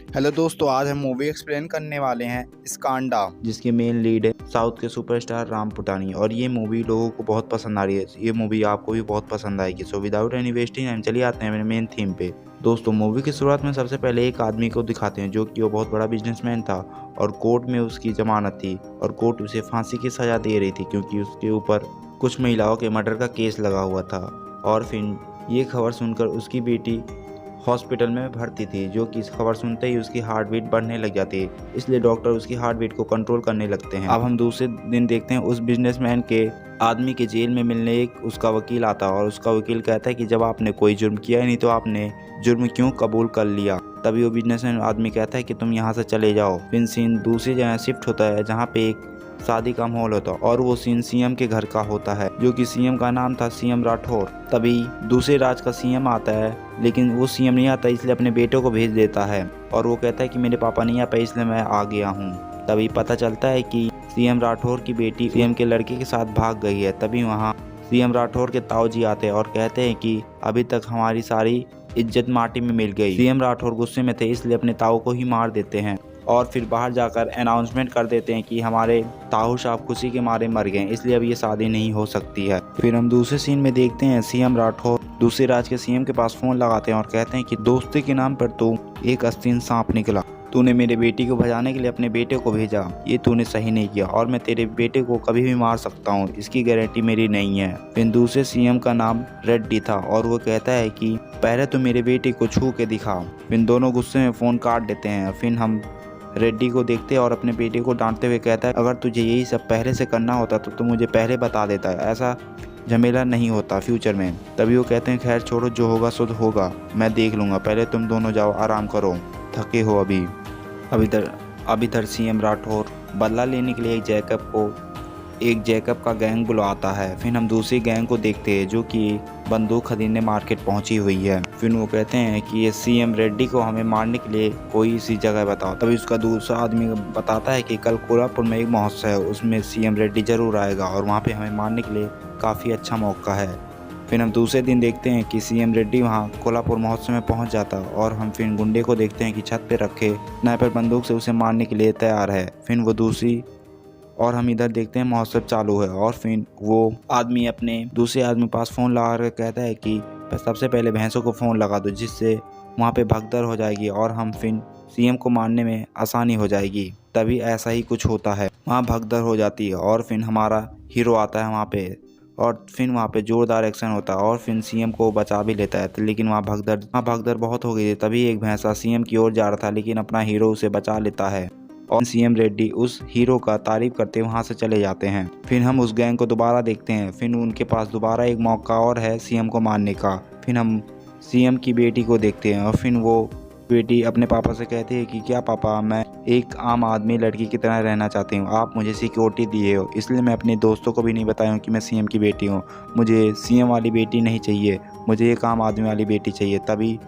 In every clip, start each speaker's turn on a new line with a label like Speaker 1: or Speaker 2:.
Speaker 1: Hello दोस्तों, आज हम मूवी एक्सप्लेन करने वाले हैं स्कांडा,
Speaker 2: जिसके मेन लीड है साउथ के सुपरस्टार राम पुटानी। और ये मूवी लोगों को बहुत पसंद आ रही है। ये मूवी आपको भी बहुत पसंद आएगी। So without any wasting time चलिए आते हैं मेरे मेन थीम पे। दोस्तों, मूवी की शुरुआत में सबसे पहले एक आदमी को दिखाते हैं जो कि वो बहुत बड़ा बिजनेसमैन था और कोर्ट में उसकी जमानत थी और कोर्ट उसे फांसी की सजा दे रही थी क्योंकि उसके ऊपर कुछ महिलाओं के मर्डर का केस लगा हुआ था। और फिर ये खबर सुनकर उसकी बेटी हॉस्पिटल में भर्ती थी, जो कि इस खबर सुनते ही उसकी हार्ट बीट बढ़ने लग जाती है। इसलिए डॉक्टर उसकी हार्ट बीट को कंट्रोल करने लगते हैं। अब हम दूसरे दिन देखते हैं उस बिजनेसमैन के आदमी के जेल में मिलने एक उसका वकील आता है और उसका वकील कहता है कि जब आपने कोई जुर्म किया ही नहीं तो आपने जुर्म क्यों कबूल कर लिया। तभी वो बिजनेसमैन आदमी कहता है कि तुम यहाँ से चले जाओ। फिर सीन दूसरी जगह शिफ्ट होता है जहाँ पे एक शादी का माहौल होता और वो सीन सीएम के घर का होता है, जो कि सीएम का नाम था सीएम राठौर। तभी दूसरे राज्य का सीएम आता है, लेकिन वो सीएम नहीं आता इसलिए अपने बेटे को भेज देता है और वो कहता है कि मेरे पापा नहीं आ पाए इसलिए मैं आ गया हूँ। तभी पता चलता है कि सीएम राठौर की बेटी सीएम के लड़के के साथ भाग गई है। तभी वहाँ सीएम राठौर के ताऊ जी आते हैं और कहते हैं कि अभी तक हमारी सारी इज्जत माटी में मिल गई। सीएम राठौर गुस्से में थे इसलिए अपने ताऊ को ही मार देते हैं और फिर बाहर जाकर अनाउंसमेंट कर देते हैं कि हमारे ताऊ साहब खुशी के मारे मर गए, इसलिए अब ये शादी नहीं हो सकती है। फिर हम दूसरे सीन में देखते हैं सीएम राठौर दूसरे राज्य के सीएम के पास फोन लगाते हैं और कहते हैं कि दोस्ती के नाम पर तू एक आस्तीन सांप निकला। तूने मेरे बेटी को भगाने के लिए अपने बेटे को भेजा, ये तूने सही नहीं किया और मैं तेरे बेटे को कभी भी मार सकता हूँ, इसकी गारंटी मेरी नहीं है। फिर दूसरे सीएम का नाम रेड्डी था और वो कहता है कि पहले तो मेरे बेटे को छू के दिखा। फिर दोनों गुस्से में फोन काट देते हैं। फिर हम रेड्डी को देखते हैं और अपने बेटे को डांटते हुए कहता है अगर तुझे यही सब पहले से करना होता तो तू मुझे पहले बता देता है, ऐसा झमेला नहीं होता फ्यूचर में। तभी वो कहते हैं खैर छोड़ो, जो होगा शुद्ध होगा, मैं देख लूँगा, पहले तुम दोनों जाओ आराम करो, थके हो अभी। अब इधर सीएम राठौर बदला लेने के लिए एक जैकब का गैंग बुलाता है। फिर हम दूसरी गैंग को देखते हैं जो कि बंदूक खरीदने मार्केट पहुंची हुई है। फिर वो कहते हैं कि ये सीएम रेड्डी को हमें मारने के लिए कोई सी जगह बताओ। तभी उसका दूसरा आदमी बताता है कि कल कोल्हापुर में एक महोत्सव है, उसमें सीएम रेड्डी जरूर आएगा और वहाँ पे हमें मारने के लिए काफ़ी अच्छा मौका है। फिर हम दूसरे दिन देखते हैं कि सीएम रेड्डी वहाँ कोल्हापुर महोत्सव में पहुँच जाता और हम फिर गुंडे को देखते हैं कि छत पे रखे स्नाइपर बंदूक से उसे मारने के लिए तैयार है। फिर वो और हम इधर देखते हैं महोत्सव चालू है और फिर वो आदमी अपने दूसरे आदमी पास फ़ोन लगा कर कहता है कि सबसे पहले भैंसों को फ़ोन लगा दो जिससे वहाँ पे भगदड़ हो जाएगी और हम फिर सीएम को मारने में आसानी हो जाएगी। तभी ऐसा ही कुछ होता है, वहाँ भगदड़ हो जाती है और फिर हमारा हीरो आता है वहाँ पे और फिर वहाँ पे जोरदार एक्शन होता है और फिर सीएम को बचा भी लेता है। लेकिन वहाँ भगदड़ बहुत हो गई थी। तभी एक भैंसा सीएम की ओर जा रहा था लेकिन अपना हीरो उसे बचा लेता है और सीएम रेड्डी उस हीरो का तारीफ करते वहां से चले जाते हैं। फिर हम उस गैंग को दोबारा देखते हैं। फिर उनके पास दोबारा एक मौका और है सीएम को मारने का। फिर हम सीएम की बेटी को देखते हैं और फिर वो बेटी अपने पापा से कहती है कि क्या पापा, मैं एक आम आदमी लड़की की तरह रहना चाहती हूँ, आप मुझे सिक्योरिटी दिए हो, इसलिए मैं अपने दोस्तों को भी नहीं बताया हूँ कि मैं सीएम की बेटी हूँ। मुझे सीएम वाली बेटी नहीं चाहिए, मुझे एक आम आदमी वाली बेटी चाहिए। तभी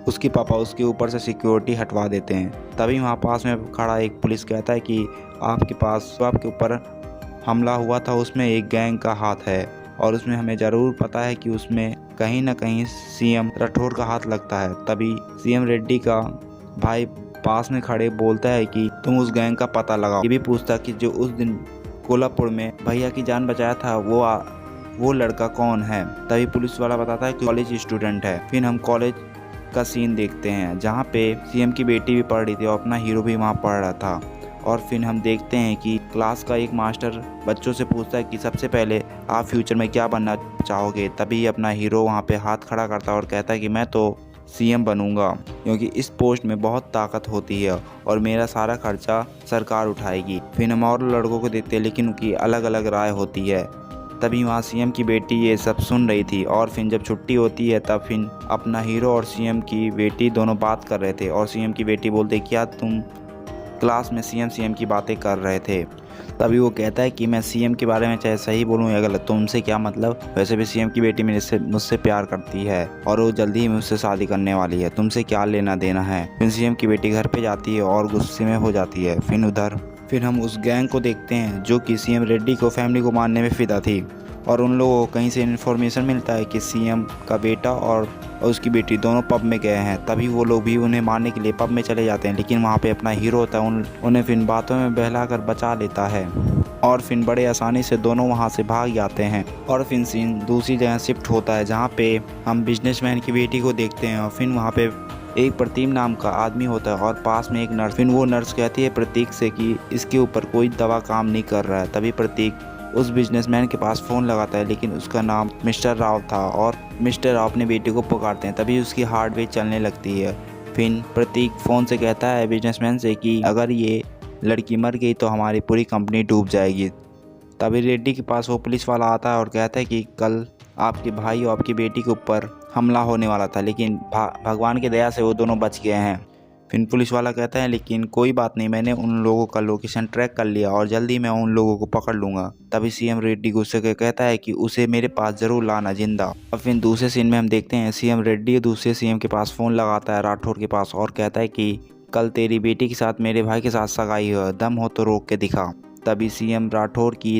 Speaker 2: उसके पापा उसके ऊपर से सिक्योरिटी हटवा देते हैं। तभी वहाँ पास में खड़ा एक पुलिस कहता है कि आपके ऊपर हमला हुआ था उसमें एक गैंग का हाथ है और उसमें हमें ज़रूर पता है कि उसमें कहीं ना कहीं सीएम राठौर का हाथ लगता है। तभी सीएम रेड्डी का भाई पास में खड़े बोलता है कि तुम उस गैंग का पता लगाओ। ये भी पूछता कि जो उस दिन कोल्हापुर में भैया की जान बचाया था वो लड़का कौन है। तभी पुलिस वाला बताता है कि कॉलेज स्टूडेंट है। फिर हम कॉलेज का सीन देखते हैं जहाँ पे सीएम की बेटी भी पढ़ रही थी और अपना हीरो भी वहाँ पढ़ रहा था। और फिर हम देखते हैं कि क्लास का एक मास्टर बच्चों से पूछता है कि सबसे पहले आप फ्यूचर में क्या बनना चाहोगे। तभी अपना हीरो वहाँ पे हाथ खड़ा करता है और कहता है कि मैं तो सीएम बनूंगा क्योंकि इस पोस्ट में बहुत ताकत होती है और मेरा सारा खर्चा सरकार उठाएगी। फिर हम और लड़कों को देखते हैं लेकिन उनकी अलग अलग राय होती है। तभी वहाँ सीएम की बेटी ये सब सुन रही थी और फिर जब छुट्टी होती है तब फिर अपना हीरो और सीएम की बेटी दोनों बात कर रहे थे और सीएम की बेटी बोलते क्या तुम क्लास में सीएम की बातें कर रहे थे। तभी वो कहता है कि मैं सीएम के बारे में चाहे सही बोलूँ या गलत, तुमसे क्या मतलब, वैसे भी सीएम की बेटी मुझसे प्यार करती है और वो जल्दी ही मुझसे शादी करने वाली है, तुमसे क्या लेना देना है। फिर सीएम की बेटी घर पे जाती है और गुस्से में हो जाती है। फिर हम उस गैंग को देखते हैं जो कि सीएम रेड्डी को फैमिली को मारने में फिदा थी और उन लोगों को कहीं से इन्फॉर्मेशन मिलता है कि सीएम का बेटा और उसकी बेटी दोनों पब में गए हैं। तभी वो लोग भी उन्हें मारने के लिए पब में चले जाते हैं, लेकिन वहाँ पे अपना हीरो होता है उन्हें फिर बातों में बहलाकर बचा लेता है और फिर बड़े आसानी से दोनों वहाँ से भाग जाते हैं। और फिर सीन दूसरी जगह शिफ्ट होता है जहाँ पे हम बिजनेसमैन की बेटी को देखते हैं और फिर वहाँ पे एक प्रतीक नाम का आदमी होता है और पास में एक नर्स। फिर वो नर्स कहती है प्रतीक से कि इसके ऊपर कोई दवा काम नहीं कर रहा है। तभी प्रतीक उस बिजनेसमैन के पास फ़ोन लगाता है, लेकिन उसका नाम मिस्टर राव था और मिस्टर राव अपने बेटे को पुकारते हैं। तभी उसकी हार्ट बीट चलने लगती है। फिर प्रतीक फ़ोन से कहता है बिजनेसमैन से कि अगर ये लड़की मर गई तो हमारी पूरी कंपनी डूब जाएगी। तभी रेड्डी के पास वो पुलिस वाला आता है और कहता है कि कल आपके भाई और आपकी बेटी के ऊपर हमला होने वाला था, लेकिन भगवान की दया से वो दोनों बच गए हैं। फिर पुलिस वाला कहता है लेकिन कोई बात नहीं, मैंने उन लोगों का लोकेशन ट्रैक कर लिया और जल्दी मैं उन लोगों को पकड़ लूँगा। तभी सीएम रेड्डी गुस्से के कहता है कि उसे मेरे पास ज़रूर लाना जिंदा। अब फिर दूसरे सीन में हम देखते हैं सीएम रेड्डी दूसरे सीएम के पास फ़ोन लगाता है राठौर के पास और कहता है कि कल तेरी बेटी के साथ मेरे भाई के साथ सगाई हो, दम हो तो रोक के दिखा। तभी सीएम राठौर की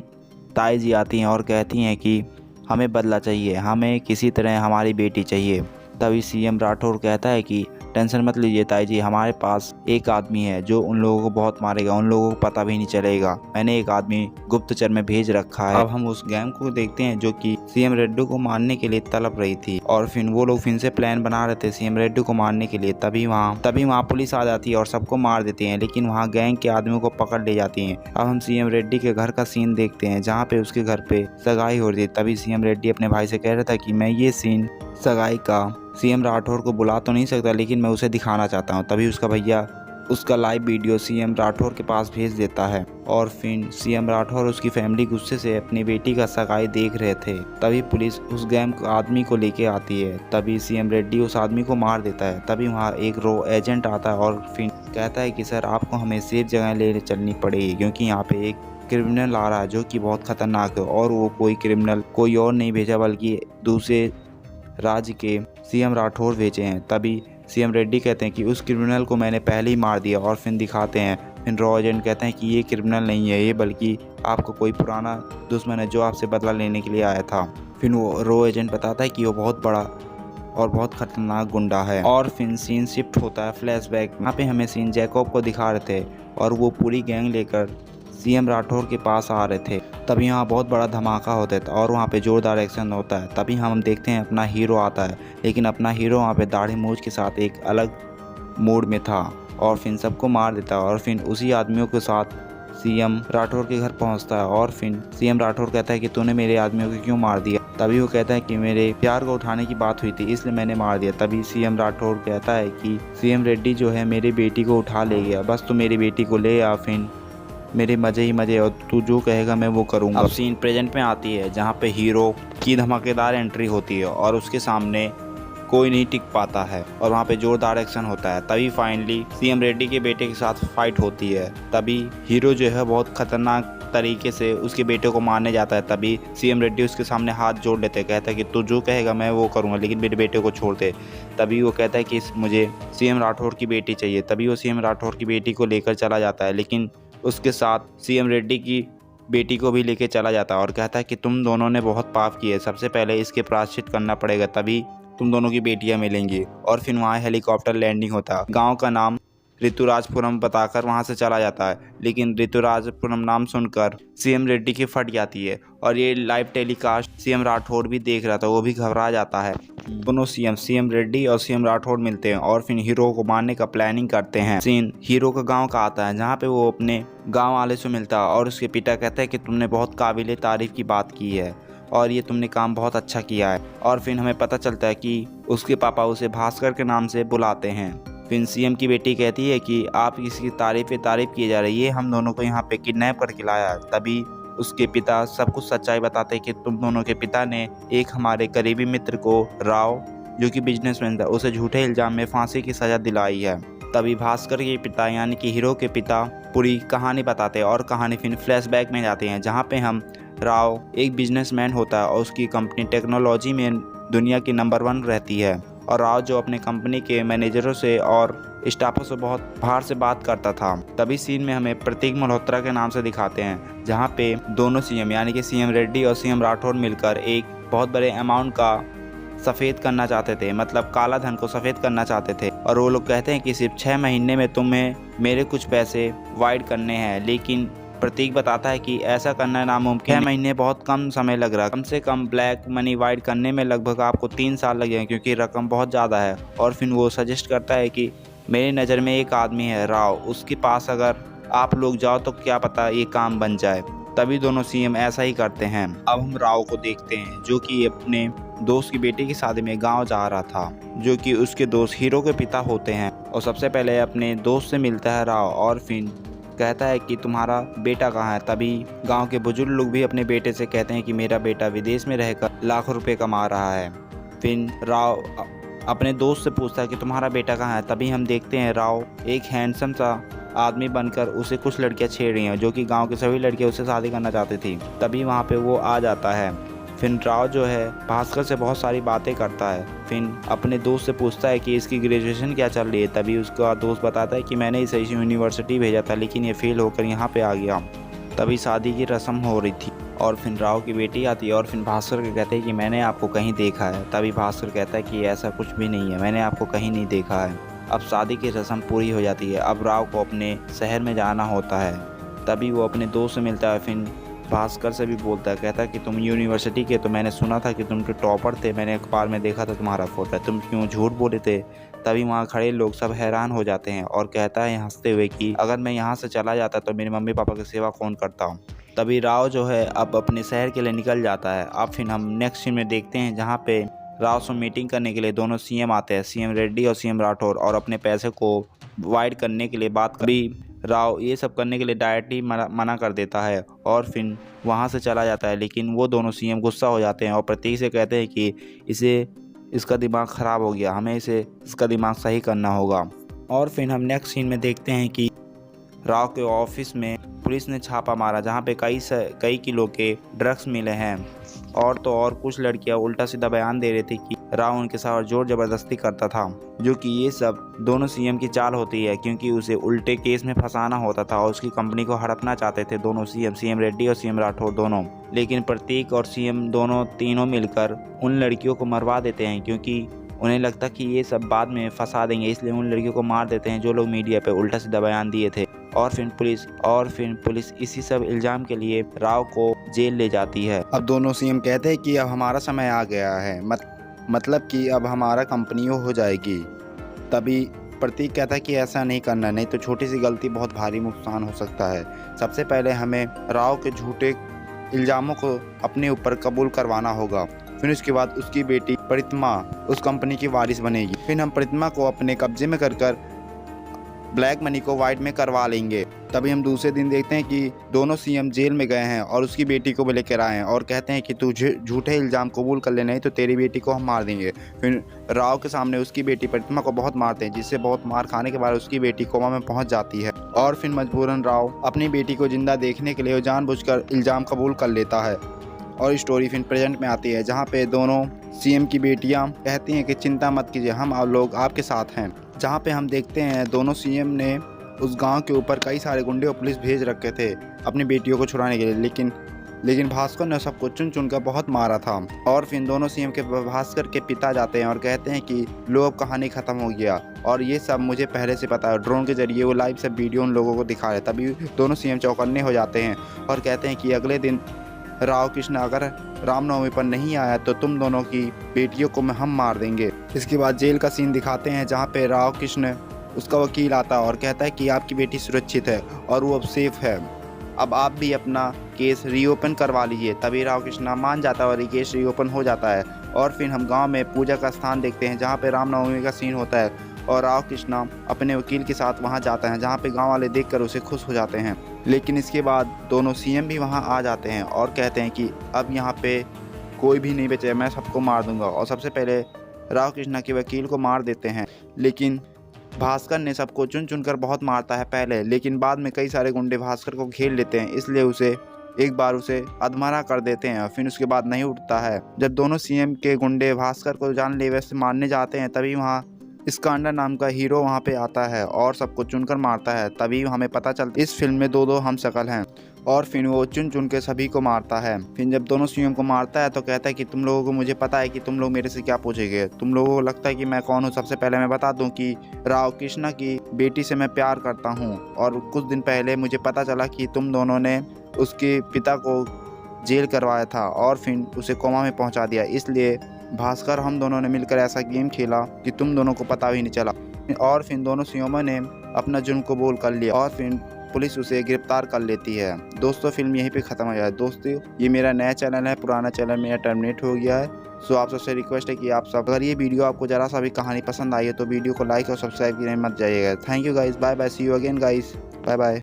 Speaker 2: ताई जी आती हैं और कहती हैं कि हमें बदला चाहिए, हमें किसी तरह हमारी बेटी चाहिए। तभी सीएम राठौर कहता है कि टेंशन मत लीजिए ताई जी, हमारे पास एक आदमी है जो उन लोगों को बहुत मारेगा, उन लोगों को पता भी नहीं चलेगा। मैंने एक आदमी गुप्तचर में भेज रखा है। अब हम उस गैंग को देखते हैं जो कि सीएम रेड्डी को मारने के लिए तड़प रही थी और फिर वो लोग फिर से प्लान बना रहे थे सीएम रेड्डी को मारने के लिए। तभी वहाँ पुलिस आ जाती है और सबको मार देती है, लेकिन वहाँ गैंग के आदमियों को पकड़ ले जाती है। अब हम सीएम रेड्डी के घर का सीन देखते हैं जहाँ पे उसके घर पे सगाई हो रही थी। तभी सीएम रेड्डी अपने भाई से कह रहा था कि मैं ये सीन सगाई का सीएम राठौर को बुला तो नहीं सकता, लेकिन मैं उसे दिखाना चाहता हूँ। तभी उसका भैया उसका लाइव वीडियो सीएम राठौर के पास भेज देता है और फिर सीएम राठौर उसकी फैमिली गुस्से से अपनी बेटी का सगाई देख रहे थे। तभी पुलिस उस गैंग आदमी को लेके आती है। तभी सीएम रेड्डी उस आदमी को मार देता है। तभी वहाँ एक रो एजेंट आता है और फिर कहता है कि सर आपको हमें सेफ जगह ले चलनी पड़ेगी, क्योंकि यहाँ पे एक क्रिमिनल आ रहा है जो कि बहुत खतरनाक है और वो कोई क्रिमिनल कोई और नहीं भेजा बल्कि दूसरे राज्य के सीएम राठौर भेजे हैं। तभी सीएम रेड्डी कहते हैं कि उस क्रिमिनल को मैंने पहले ही मार दिया और फिर दिखाते हैं। फिर रॉ एजेंट कहते हैं कि ये क्रिमिनल नहीं है, ये बल्कि आपको कोई पुराना दुश्मन है जो आपसे बदला लेने के लिए आया था। फिर वो रॉ एजेंट बताता है कि वो बहुत बड़ा और बहुत खतरनाक गुंडा है। और फिर सीन शिफ्ट होता है फ्लैशबैक। यहाँ पे हमें सीन जैकब को दिखा रहे थे और वो पूरी गैंग लेकर सीएम राठौर के पास आ रहे थे। तभी यहाँ बहुत बड़ा धमाका होता है और वहाँ पे जोरदार एक्शन होता है। तभी हम देखते हैं अपना हीरो आता है, लेकिन अपना हीरो वहाँ पे दाढ़ी मूंछ के साथ एक अलग मूड में था और फिर सबको मार देता है और फिर उसी आदमियों के साथ सीएम राठौर के घर पहुँचता है और फिर सीएम राठौर कहता है कि तूने मेरे आदमियों को क्यों मार दिया। तभी वो कहता है कि मेरे प्यार को उठाने की बात हुई थी इसलिए मैंने मार दिया। तभी सीएम राठौर कहता है कि सीएम रेड्डी जो है मेरी बेटी को उठा ले गया, बस तू मेरी बेटी को ले आ, फिर मेरे मज़े ही मज़े और तू जो कहेगा मैं वो करूँगा। अब सीन प्रेजेंट में आती है जहाँ पे हीरो की धमाकेदार एंट्री होती है और उसके सामने कोई नहीं टिक पाता है और वहाँ पे जोरदार एक्शन होता है। तभी फाइनली सीएम रेड्डी के बेटे के साथ फाइट होती है। तभी हीरो जो है बहुत खतरनाक तरीके से उसके बेटे को मारने जाता है। तभी सीएम रेड्डी उसके सामने हाथ जोड़ लेते, कहता है कि तू जो कहेगा मैं वो करूँगा, लेकिन मेरे बेटे को छोड़ दे। तभी वो कहता है कि मुझे सीएम राठौर की बेटी चाहिए। तभी वो सीएम राठौर की बेटी को लेकर चला जाता है, लेकिन उसके साथ सीएम रेड्डी की बेटी को भी लेके चला जाता है और कहता है कि तुम दोनों ने बहुत पाप किए, सबसे पहले इसके प्रायश्चित करना पड़ेगा, तभी तुम दोनों की बेटियां मिलेंगी। और फिर वहाँ हेलीकॉप्टर लैंडिंग होता है। गांव का नाम ऋतुराजपुरम बताकर वहाँ से चला जाता है, लेकिन ऋतुराजपुरम नाम सुनकर सीएम रेड्डी की फट जाती है और ये लाइव टेलीकास्ट सीएम राठौर भी देख रहा था, वो भी घबरा जाता है। दोनों सीएम रेड्डी और सीएम राठौर मिलते हैं और फिर हीरो को मारने का प्लानिंग करते हैं। सीन हीरो का गांव का आता है जहां पे वो अपने गांव वाले से मिलता है और उसके पिता कहते हैं कि तुमने बहुत काबिले तारीफ की बात की है और ये तुमने काम बहुत अच्छा किया है। और फिर हमें पता चलता है कि उसके पापा उसे भास्कर के नाम से बुलाते हैं। फिर सीएम की बेटी कहती है कि आप इसकी तारीफ किए जा रही है, हम दोनों को यहाँ पे किडनैप करके लाया। तभी उसके पिता सब कुछ सच्चाई बताते कि तुम दोनों के पिता ने एक हमारे करीबी मित्र को, राव जो कि बिजनेसमैन था, उसे झूठे इल्जाम में फांसी की सज़ा दिलाई है। तभी भास्कर के पिता यानी कि हीरो के पिता पूरी कहानी बताते और कहानी फिर फ्लैशबैक में जाते हैं जहाँ पे हम राव एक बिजनेसमैन होता है और उसकी कंपनी टेक्नोलॉजी में दुनिया की नंबर 1 रहती है और राव जो अपने कंपनी के मैनेजरों से और स्टाफों से बहुत बाहर से बात करता था। तभी सीन में हमें प्रतीक मल्होत्रा के नाम से दिखाते हैं, जहाँ पे दोनों सीएम यानी कि सीएम रेड्डी और सीएम राठौर मिलकर एक बहुत बड़े अमाउंट का सफ़ेद करना चाहते थे, मतलब काला धन को सफ़ेद करना चाहते थे। और वो लोग कहते हैं कि सिर्फ 6 महीने में तुम्हें मेरे कुछ पैसे वाइड करने हैं, लेकिन प्रतीक बताता है कि ऐसा करना नामुमकिन है। 6 महीने बहुत कम समय लग रहा है, कम से कम ब्लैक मनी वाइड करने में लगभग आपको 3 साल लगेंगे क्योंकि रकम बहुत ज़्यादा है। और फिर वो सजेस्ट करता है कि मेरी नज़र में एक आदमी है राव, उसके पास अगर आप लोग जाओ तो क्या पता ये काम बन जाए। तभी दोनों सीएम ऐसा ही करते हैं। अब हम राव को देखते हैं जो कि अपने दोस्त की बेटी की शादी में गांव जा रहा था, जो कि उसके दोस्त हीरो के पिता होते हैं। और सबसे पहले अपने दोस्त से मिलता है राव और फिर कहता है कि तुम्हारा बेटा कहाँ है। तभी गांव के बुजुर्ग लोग भी अपने बेटे से कहते हैं कि मेरा बेटा विदेश में रहकर लाखों रुपए कमा रहा है। फिर राव अपने दोस्त से पूछता है कि तुम्हारा बेटा कहाँ है। तभी हम देखते हैं राव एक हैंडसम सा आदमी बनकर उसे कुछ लड़कियां छेड़ रही हैं, जो कि गांव की सभी लड़कियां उससे शादी करना चाहती थी। तभी वहां पे वो आ जाता है। फिर राव जो है भास्कर से बहुत सारी बातें करता है। फिर अपने दोस्त से पूछता है कि इसकी ग्रेजुएशन क्या चल रही है। तभी उसका दोस्त बताता है कि मैंने इसे यूनिवर्सिटी भेजा था, लेकिन ये फेल होकर यहाँ पे आ गया। तभी शादी की रस्म हो रही थी और फिर राव की बेटी आती है और फिर भास्कर के कहते हैं कि मैंने आपको कहीं देखा है। तभी भास्कर कहता है कि ऐसा कुछ भी नहीं है, मैंने आपको कहीं नहीं देखा है। अब शादी की रस्म पूरी हो जाती है। अब राव को अपने शहर में जाना होता है। तभी वो अपने दोस्त से मिलता है। फिर भास्कर से भी बोलता है, कहता है कि तुम यूनिवर्सिटी के, तो मैंने सुना था कि तुम तो टॉपर थे, मैंने अखबार में देखा था तुम्हारा फोटो, तुम क्यों झूठ बोले थे। तभी वहाँ खड़े लोग सब हैरान हो जाते हैं और कहता है हंसते हुए कि अगर मैं यहाँ से चला जाता तो मेरे मम्मी पापा की सेवा कौन करता। तभी राव जो है अब अपने शहर के लिए निकल जाता है। अब फिर हम नेक्स्ट सीन में देखते हैं जहाँ पे राव से मीटिंग करने के लिए दोनों सीएम आते हैं, सीएम रेड्डी और सीएम राठौर, और अपने पैसे को वाइड करने के लिए बात कभी राव ये सब करने के लिए डायरेक्टली मना कर देता है और फिर वहाँ से चला जाता है। लेकिन वो दोनों सीएम गुस्सा हो जाते हैं और प्रतीक से कहते हैं कि इसका दिमाग ख़राब हो गया, हमें इसका दिमाग सही करना होगा। और फिर हम नेक्स्ट सीन में देखते हैं कि राव के ऑफिस में पुलिस ने छापा मारा, जहाँ पे कई किलो के ड्रग्स मिले हैं। और तो और कुछ लड़कियां उल्टा सीधा बयान दे रही थी कि राव उनके साथ जोर जबरदस्ती करता था, जो कि ये सब दोनों सीएम की चाल होती है क्योंकि उसे उल्टे केस में फंसाना होता था और उसकी कंपनी को हड़पना चाहते थे दोनों सीएम रेड्डी और सीएम राठौर दोनों। लेकिन प्रतीक और सीएम तीनों मिलकर उन लड़कियों को मरवा देते हैं क्योंकि उन्हें लगता कि ये सब बाद में फंसा देंगे, इसलिए उन लड़कियों को मार देते हैं जो लोग मीडिया पे उल्टा सीधा बयान दिए थे। और फिर पुलिस इसी सब इल्ज़ाम के लिए राव को जेल ले जाती है।
Speaker 1: अब दोनों सीएम कहते हैं कि अब हमारा समय आ गया है, मतलब कि अब हमारा कंपनी हो जाएगी। तभी प्रतीक कहता है कि ऐसा नहीं करना, नहीं तो छोटी सी गलती बहुत भारी नुकसान हो सकता है। सबसे पहले हमें राव के झूठे इल्ज़ामों को अपने ऊपर कबूल करवाना होगा, फिर उसके बाद उसकी बेटी प्रतिमा उस कंपनी की वारिस बनेगी। फिर हम प्रतिमा को अपने कब्जे में कर ब्लैक मनी को वाइट में करवा लेंगे। तभी हम दूसरे दिन देखते हैं कि दोनों सीएम जेल में गए हैं और उसकी बेटी को भी लेकर आए हैं और कहते हैं कि तू झूठे इल्ज़ाम कबूल कर ले, नहीं तो तेरी बेटी को हम मार देंगे। फिर राव के सामने उसकी बेटी प्रतिमा को बहुत मारते हैं, जिससे बहुत मार खाने के बाद उसकी बेटी कोमा में पहुंच जाती है। और फिर मजबूरन राव अपनी बेटी को जिंदा देखने के लिए जानबूझकर इल्ज़ाम कबूल कर लेता है। और स्टोरी फिर प्रेजेंट में आती है, जहाँ पे दोनों सीएम की बेटियां कहती हैं कि चिंता मत कीजिए, हम आप लोग आपके साथ हैं। जहाँ पे हम देखते हैं दोनों सीएम ने उस गांव के ऊपर कई सारे गुंडे और पुलिस भेज रखे थे अपनी बेटियों को छुड़ाने के लिए, लेकिन भास्कर ने सबको चुन कर बहुत मारा था। और फिर दोनों सीएम के भास्कर के पिता जाते हैं और कहते हैं कि लो अब कहानी ख़त्म हो गया, और ये सब मुझे पहले से पता है। ड्रोन के जरिए वो लाइव सब वीडियो उन लोगों को दिखा रहे। तभी दोनों सीएम चौकन्ने हो जाते हैं और कहते हैं कि अगले दिन राव कृष्ण अगर रामनवमी पर नहीं आया तो तुम दोनों की बेटियों को हम मार देंगे। इसके बाद जेल का सीन दिखाते हैं, जहाँ पे राव कृष्ण उसका वकील आता है और कहता है कि आपकी बेटी सुरक्षित है और वो अब सेफ है, अब आप भी अपना केस रीओपन करवा लीजिए। तभी राव कृष्ण मान जाता है और ये केस रीओपन हो जाता है। और फिर हम गांव में पूजा का स्थान देखते हैं, जहाँ पे रामनवमी का सीन होता है और राव कृष्ण अपने वकील के साथ वहाँ जाता है, जहाँ पे गाँव वाले देखकर उसे खुश हो जाते हैं। लेकिन इसके बाद दोनों सीएम भी वहाँ आ जाते हैं और कहते हैं कि अब यहाँ पे कोई भी नहीं बचे, मैं सबको मार दूंगा। और सबसे पहले राव कृष्ण के वकील को मार देते हैं, लेकिन भास्कर ने सबको चुन कर बहुत मारता है पहले, लेकिन बाद में कई सारे गुंडे भास्कर को घेर लेते हैं, इसलिए उसे एक बार उसे अधमरा कर देते हैं, फिर उसके बाद नहीं उठता है। जब दोनों सीएम के गुंडे भास्कर को जानलेवा से मारने जाते हैं, तभी वहाँ स्कांडा नाम का हीरो वहाँ पे आता है और सबको चुनकर मारता है। तभी हमें पता चलता इस फिल्म में दो हम शकल हैं और फिर वो चुन चुन के सभी को मारता है। फिर जब दोनों सीएम को मारता है तो कहता है कि तुम लोगों को मुझे पता है कि तुम लोग मेरे से क्या पूछेंगे, तुम लोगों को लगता है कि मैं कौन हूँ। सबसे पहले मैं बता दूं कि राव कृष्णा की बेटी से मैं प्यार करता हूँ और कुछ दिन पहले मुझे पता चला कि तुम दोनों ने उसके पिता को जेल करवाया था और फिर उसे कोमा में पहुंचा दिया। इसलिए भास्कर हम दोनों ने मिलकर ऐसा गेम खेला कि तुम दोनों को पता भी नहीं चला और फिर दोनों सीएमओ ने अपना जुर्म कबूल कर लिया और फिर पुलिस उसे गिरफ्तार कर लेती है। दोस्तों फिल्म यहीं पे ख़त्म हो जाए। दोस्तों ये मेरा नया चैनल है, पुराना चैनल मेरा टर्मिनेट हो गया है। सो आप सबसे रिक्वेस्ट है कि आप सब अगर ये वीडियो आपको ज़रा सा भी कहानी पसंद आई है तो वीडियो को लाइक और सब्सक्राइब करने मत जाइएगा। Thank you guys, bye bye, see you again guys, bye bye.